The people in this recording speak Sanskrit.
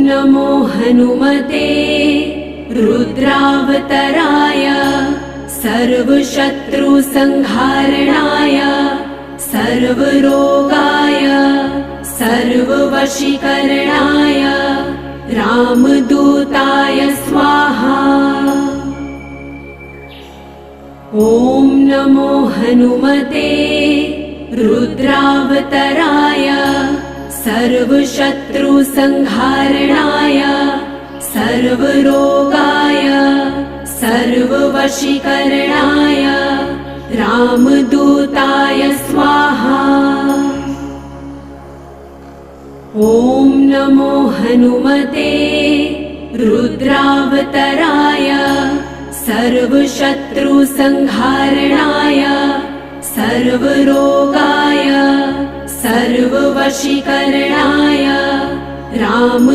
नमो हनुमते रुद्रावतराय सर्वशत्रुसंहारणाय सर्वरोगाय सर्ववशीकरणाय रामदूताय स्वाहा। ॐ नमो हनुमते रुद्रावतराय सर्वशत्रुसंहारणाय सर्वरोगाय सर्ववशीकरणाय रामदूताय स्वाहा। ॐ नमो हनुमते रुद्रावतराय सर्वशत्रुसंहारणाय सर्वरोगाय सर्ववशीकरणाय राम